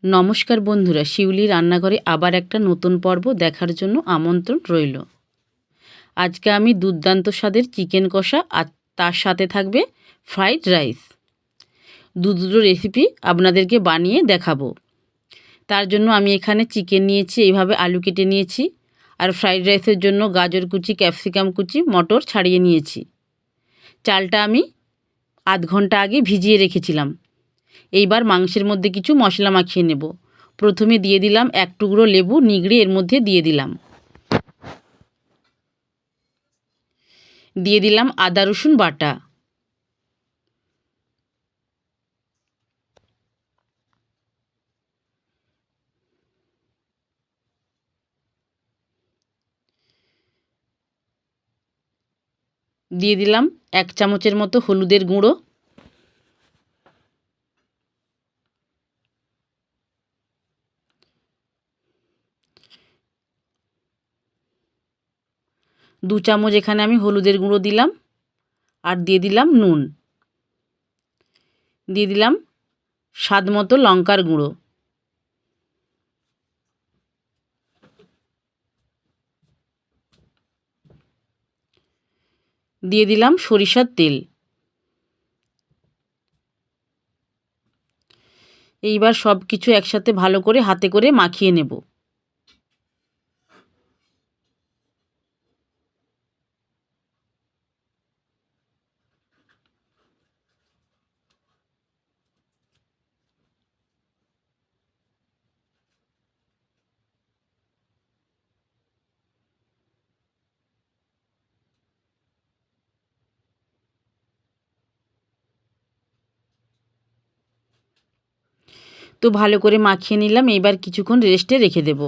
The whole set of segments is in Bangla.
নমস্কার বন্ধুরা, শিউলি রান্নাঘরে আবার একটা নতুন পর্ব দেখার জন্য আমন্ত্রণ রইল। আজকে আমি দুর্দান্ত স্বাদের চিকেন কষা আর তার সাথে থাকবে ফ্রাইড রাইস, দুটো রেসিপি আপনাদেরকে বানিয়ে দেখাবো। তার জন্য আমি এখানে চিকেন নিয়েছি, এইভাবে আলু কেটে নিয়েছি, আর ফ্রাইড রাইসের জন্য গাজর কুচি, ক্যাপসিকাম কুচি, মটর ছাড়িয়ে নিয়েছি। চালটা আমি আধ ঘন্টা আগে ভিজিয়ে রেখেছিলাম। এইবার মাংসের মধ্যে কিছু মশলা মাখিয়ে নেব। প্রথমে দিয়ে দিলাম এক টুকরো লেবু নিগড়ে এর মধ্যে দিয়ে দিলাম। দিয়ে দিলাম আদা রসুন বাটা। দিয়ে দিলাম 1 চামচের মতো হলুদের গুঁড়ো। দু চামচ এখানে আমি হলুদের গুঁড়ো দিলাম। আর দিয়ে দিলাম নুন। দিয়ে দিলাম স্বাদ মতো লঙ্কার গুঁড়ো। দিয়ে দিলাম সরিষার তেল। এইবার সব কিছু একসাথে ভালো করে হাতে করে মাখিয়ে নেব। তো ভালো করে মাখিয়ে নিলাম। এইবার কিছুক্ষণ রেস্টে রেখে দেব।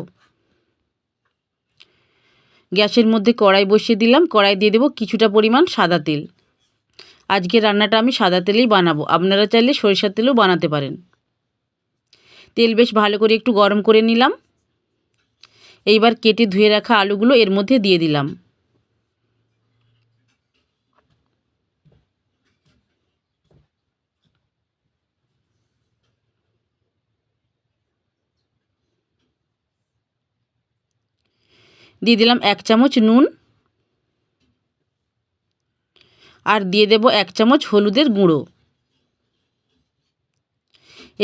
গ্যাসের মধ্যে কড়াই বসিয়ে দিলাম। কড়াই দিয়ে দেবো কিছুটা পরিমাণ সাদা তেল। আজকে রান্নাটা আমি সাদা তেলেই বানাবো, আপনারা চাইলে সরিষার তেলেও বানাতে পারেন। তেল বেশ ভালো করে একটু গরম করে নিলাম। এইবার কেটে ধুয়ে রাখা আলুগুলো এর মধ্যে দিয়ে দিলাম। দিয়ে দিলাম 1 চামচ নুন। আর দিয়ে দেব 1 চামচ হলুদের গুঁড়ো।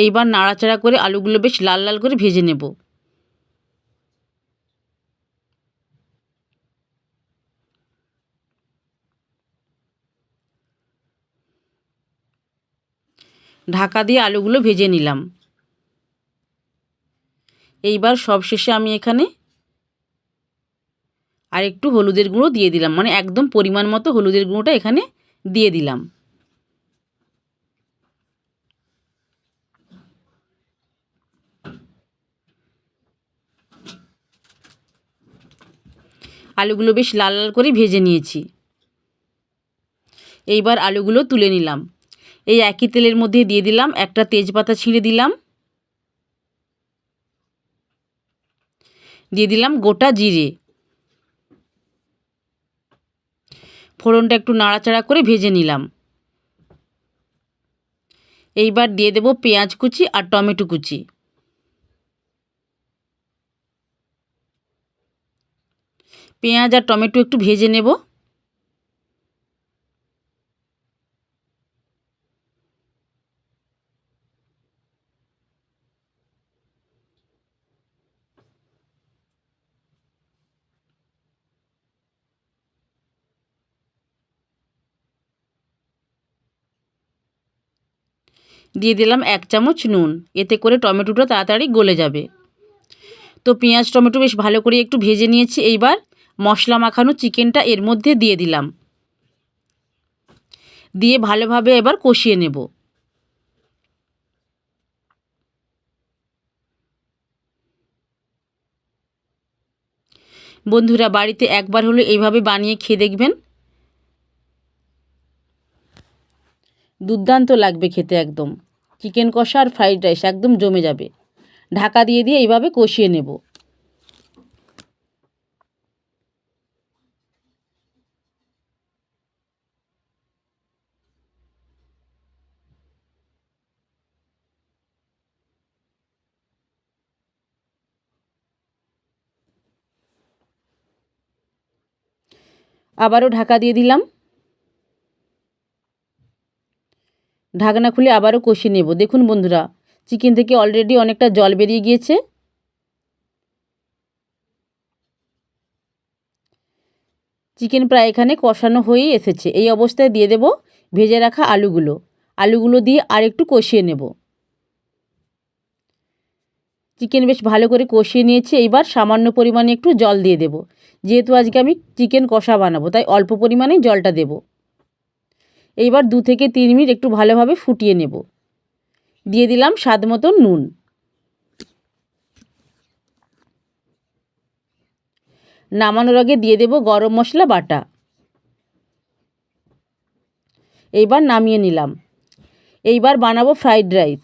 এইবার নাড়াচাড়া করে আলুগুলো বেশ লাল লাল করে ভেজে নেব। ঢাকা দিয়ে আলুগুলো ভেজে নিলাম। এইবার সবশেষে আমি এখানে আর একটু হলুদের গুঁড়ো দিয়ে দিলাম, মানে একদম পরিমাণ মতো হলুদের গুঁড়োটা এখানে দিয়ে দিলাম। আলুগুলো বেশ লাল লাল করে ভেজে নিয়েছি। এইবার আলুগুলো তুলে নিলাম। এই একই তেলের মধ্যে দিয়ে দিলাম একটা তেজপাতা ছিঁড়ে দিলাম। দিয়ে দিলাম গোটা জিরে। ফোড়নটা একটু নাড়াচাড়া করে ভেজে নিলাম। এইবার দিয়ে দেব পেঁয়াজ কুচি আর টমেটো কুচি। পেঁয়াজ আর টমেটো একটু ভেজে নেব। দিয়ে দিলাম 1 চামচ নুন, এতে করে টমেটোটা তাড়াতাড়ি গলে যাবে। তো পেঁয়াজ টমেটো বেশ ভালো করে একটু ভেজে নিয়েছি। এইবার মশলা মাখানো চিকেনটা এর মধ্যে দিয়ে দিলাম। দিয়ে ভালোভাবে এবার কষিয়ে নেব। বন্ধুরা, বাড়িতে একবার হলে এইভাবে বানিয়ে খেয়ে দেখবেন, দুর্দান্ত লাগবে খেতে একদম। চিকেন কষা আর ফ্রাইড রাইস একদম জমে যাবে। ঢাকা দিয়ে দিয়ে এইভাবে কষিয়ে নেব। আবারও ঢাকা দিয়ে দিলাম। ঢাকনা খুলে আবারও কষিয়ে নেব। দেখুন বন্ধুরা, চিকেন থেকে অলরেডি অনেকটা জল বেরিয়ে গিয়েছে। চিকেন প্রায় এখানে কষানো হয়েই এসেছে। এই অবস্থায় দিয়ে দেব ভেজে রাখা আলুগুলো। আলুগুলো দিয়ে আর একটু কষিয়ে নেব। চিকেন বেশ ভালো করে কষিয়ে নিয়েছি। এইবার সামান্য পরিমাণে একটু জল দিয়ে দেব। যেহেতু আজকে আমি চিকেন কষা বানাবো, তাই অল্প পরিমাণেই জলটা দেব। এইবার 2 থেকে 3 মিনিট একটু ভালোভাবে ফুটিয়ে নেব। দিয়ে দিলাম স্বাদ মতো নুন। নামানোর আগে দিয়ে দেব গরম মশলা বাটা। এইবার নামিয়ে নিলাম। এইবার বানাবো ফ্রাইড রাইস।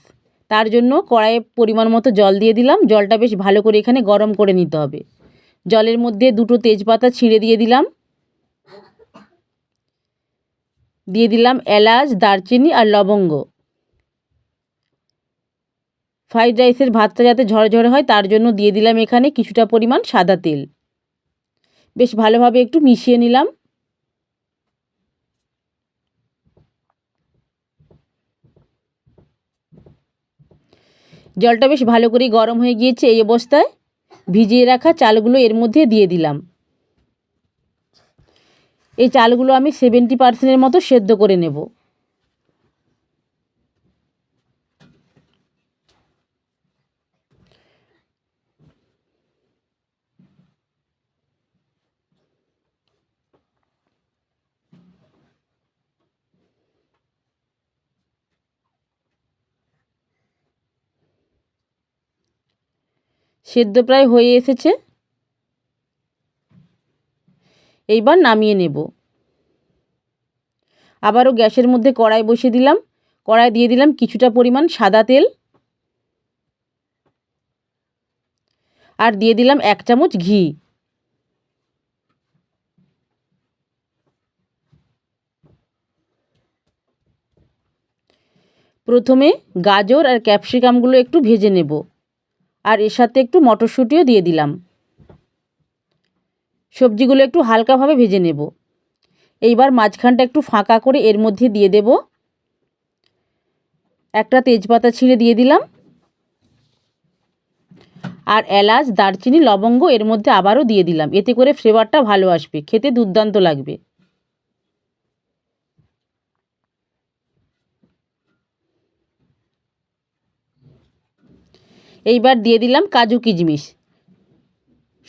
তার জন্য কড়াইয়ে পরিমাণ মতো জল দিয়ে দিলাম। জলটা বেশ ভালো করে এখানে গরম করে নিতে হবে। জলের মধ্যে 2টো তেজপাতা ছিঁড়ে দিয়ে দিলাম। দিয়ে দিলাম এলাচ, দারচিনি আর লবঙ্গ। ফ্রাইড রাইসের ভাতটা যাতে ঝরঝরে হয় তার জন্য দিয়ে দিলাম এখানে কিছুটা পরিমাণ সাদা তেল। বেশ ভালোভাবে একটু মিশিয়ে নিলাম। জলটা বেশ ভালো করেই গরম হয়ে গিয়েছে। এই অবস্থায় ভিজিয়ে রাখা চালগুলো এর মধ্যে দিয়ে দিলাম। এই চালগুলো আমি 70% মতো সেদ্ধ করে নেব। সেদ্ধ প্রায় হয়ে এসেছে। এইবার নামিয়ে নেব। আবারও গ্যাসের মধ্যে কড়াই বসিয়ে দিলাম। কড়াই দিয়ে দিলাম কিছুটা পরিমাণ সাদা তেল আর দিয়ে দিলাম 1 চামচ ঘি। প্রথমে গাজর আর ক্যাপসিকামগুলো একটু ভেজে নেব আর এর সাথে একটু মটরশুঁটিও দিয়ে দিলাম। সবজিগুলো একটু হালকাভাবে ভেজে নেব। এইবার মাঝখানটা একটু ফাঁকা করে এর মধ্যে দিয়ে দেব একটা তেজপাতা ছিঁড়ে দিয়ে দিলাম আর এলাচ, দারচিনি, লবঙ্গ এর মধ্যে আবারও দিয়ে দিলাম। এতে করে ফ্লেভারটা ভালো আসবে, খেতে দুর্দান্ত লাগবে। এইবার দিয়ে দিলাম কাজু কিশমিশ।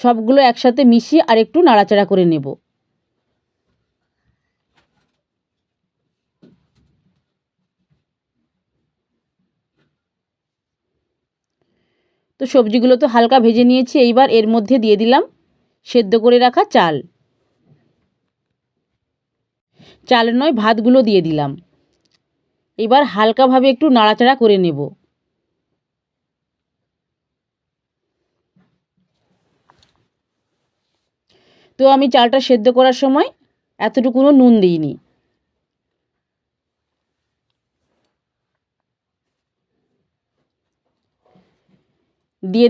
সবগুলো একসাথে মিশিয়ে আর একটু নাড়াচাড়া করে নেব। তো সবজিগুলো তো হালকা ভেজে নিয়েছি। এইবার এর মধ্যে দিয়ে দিলাম সেদ্ধ করে রাখা চাল। চাল নয়, ভাতগুলো দিয়ে দিলাম। এবার হালকাভাবে একটু নাড়াচাড়া করে নেব। তো আমি চালটা সেদ্ধ করার সময় এতটুকুনো নুন দিইনি। দিয়ে